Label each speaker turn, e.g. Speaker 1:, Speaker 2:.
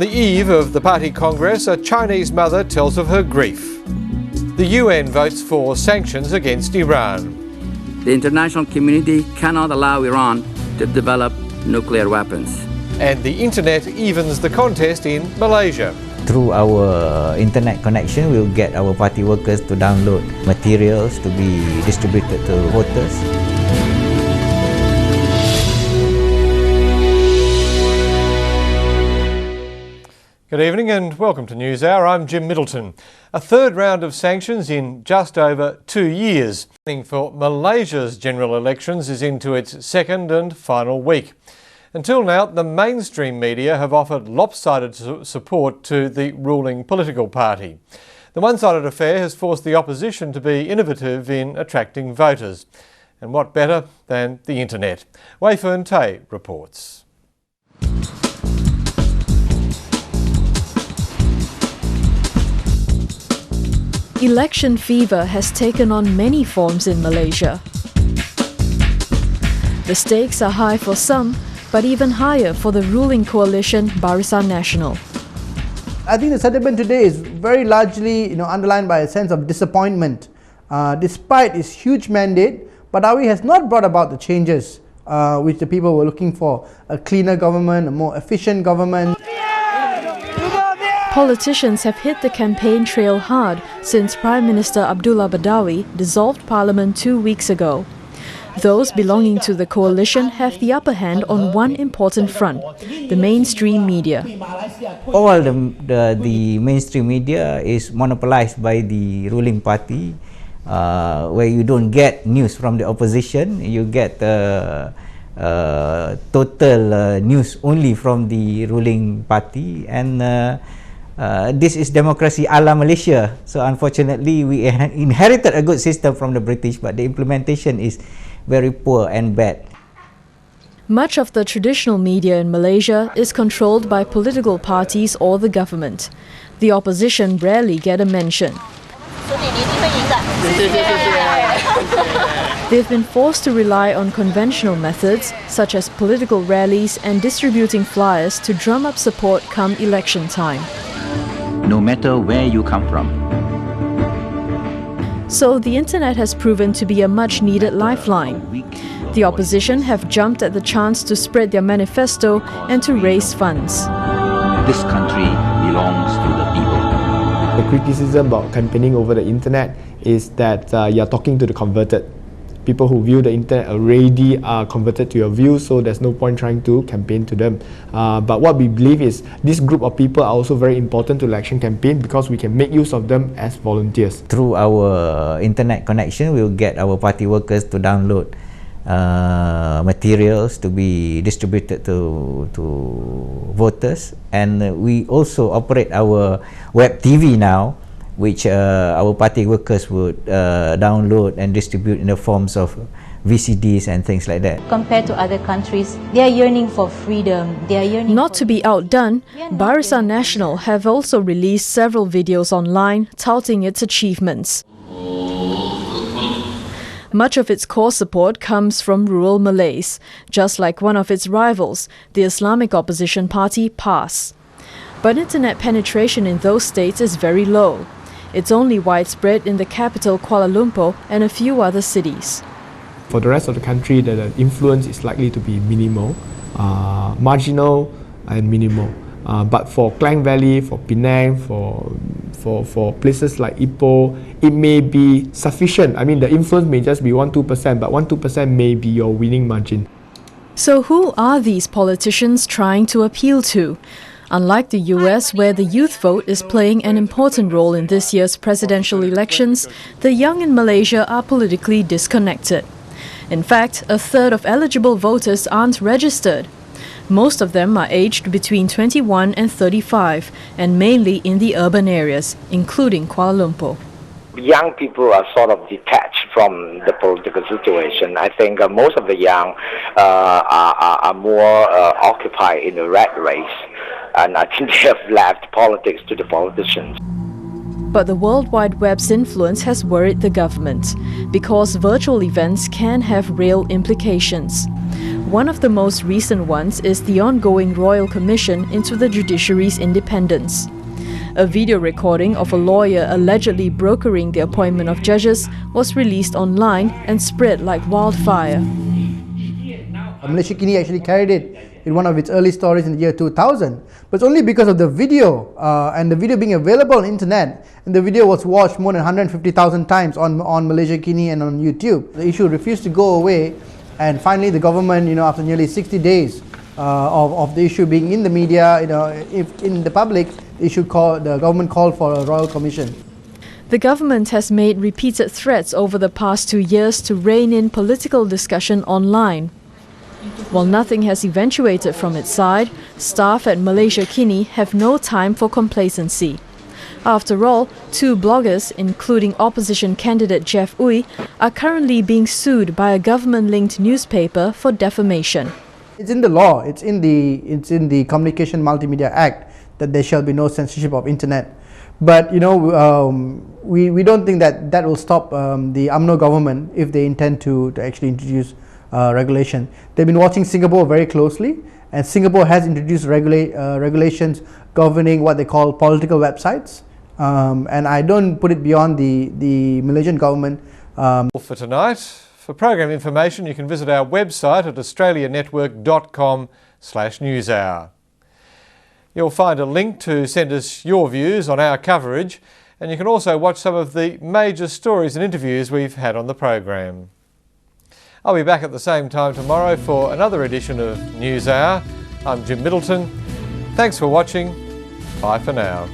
Speaker 1: the eve of the party congress, a Chinese mother tells of her grief. The UN votes for sanctions against Iran.
Speaker 2: The international community cannot allow Iran to develop nuclear weapons.
Speaker 1: And the internet evens the contest in Malaysia.
Speaker 3: Through our internet connection, we'll get our party workers to download materials to be distributed to voters.
Speaker 1: Good evening and welcome to NewsHour. I'm Jim Middleton. A third round of sanctions in just over 2 years. For Malaysia's general elections is into its second and final week. Until now, the mainstream media have offered lopsided support to the ruling political party. The one-sided affair has forced the opposition to be innovative in attracting voters. And what better than the internet? Wei Fern Tay reports.
Speaker 4: Election fever has taken on many forms in Malaysia. The stakes are high for some, but even higher for the ruling coalition Barisan Nasional.
Speaker 5: I think the sentiment today is very largely underlined by a sense of disappointment. Despite its huge mandate, Badawi has not brought about the changes which the people were looking for. A cleaner government, a more efficient government.
Speaker 4: Politicians have hit the campaign trail hard since Prime Minister Abdullah Badawi dissolved Parliament 2 weeks ago. Those belonging to the coalition have the upper hand on one important front, the mainstream media.
Speaker 3: All the mainstream media is monopolized by the ruling party, where you don't get news from the opposition, you get total news only from the ruling party, and this is democracy a la Malaysia. So unfortunately, we inherited a good system from the British, but the implementation is very poor and bad.
Speaker 4: Much of the traditional media in Malaysia is controlled by political parties or the government. The opposition rarely get a mention. They've been forced to rely on conventional methods, such as political rallies and distributing flyers to drum up support come election time.
Speaker 6: No matter where you come from.
Speaker 4: So the internet has proven to be a much-needed lifeline. The opposition have jumped at the chance to spread their manifesto and to raise funds.
Speaker 6: This country belongs to the people.
Speaker 7: The criticism about campaigning over the internet is that you're talking to the converted. People who view the internet already are converted to your views, so there's no point trying to campaign to them. But what we believe is this group of people are also very important to election campaign because we can make use of them as volunteers.
Speaker 3: Through our internet connection, we'll get our party workers to download materials to be distributed to voters, and we also operate our web TV now, which our party workers would download and distribute in the forms of VCDs and things like that.
Speaker 8: Compared to other countries, they are yearning for freedom. They are yearning.
Speaker 4: Not to be outdone, Barisan Nasional have also released several videos online touting its achievements. Much of its core support comes from rural Malays, just like one of its rivals, the Islamic opposition party PAS. But internet penetration in those states is very low. It's only widespread in the capital Kuala Lumpur and a few other cities.
Speaker 7: For the rest of the country, the influence is likely to be minimal, marginal and minimal. But for Klang Valley, for Penang, for places like Ipoh, it may be sufficient. I mean, the influence may just be 1-2%, but 1-2% may be your winning margin.
Speaker 4: So who are these politicians trying to appeal to? Unlike the US, where the youth vote is playing an important role in this year's presidential elections, the young in Malaysia are politically disconnected. In fact, a third of eligible voters aren't registered. Most of them are aged between 21 and 35, and mainly in the urban areas, including Kuala Lumpur.
Speaker 9: Young people are sort of detached from the political situation. I think most of the young are more occupied in the rat race, and I think they have left politics to the politicians.
Speaker 4: But the World Wide Web's influence has worried the government, because virtual events can have real implications. One of the most recent ones is the ongoing Royal Commission into the judiciary's independence. A video recording of a lawyer allegedly brokering the appointment of judges was released online and spread like wildfire.
Speaker 5: Malaysia GE actually carried it in one of its early stories in the year 2000, but it's only because of the video and the video being available on the internet, and the video was watched more than 150,000 times on Malaysia GE and on YouTube. The issue refused to go away, and finally the government, after nearly 60 days of the issue being in the media, if in the public, the government called for a royal commission.
Speaker 4: The government has made repeated threats over the past 2 years to rein in political discussion online. While nothing has eventuated from its side, staff at Malaysia GE have no time for complacency. After all, 2 bloggers, including opposition candidate Jeff Uy, are currently being sued by a government-linked newspaper for defamation.
Speaker 5: It's in the law. It's in the Communication Multimedia Act that there shall be no censorship of internet. But we don't think that will stop the UMNO government if they intend to actually introduce regulation. They've been watching Singapore very closely, and Singapore has introduced regulations governing what they call political websites. And I don't put it beyond the Malaysian government.
Speaker 1: For tonight, for program information, you can visit our website at australianetwork.com/newshour. You'll find a link to send us your views on our coverage, and you can also watch some of the major stories and interviews we've had on the program. I'll be back at the same time tomorrow for another edition of News Hour. I'm Jim Middleton. Thanks for watching. Bye for now.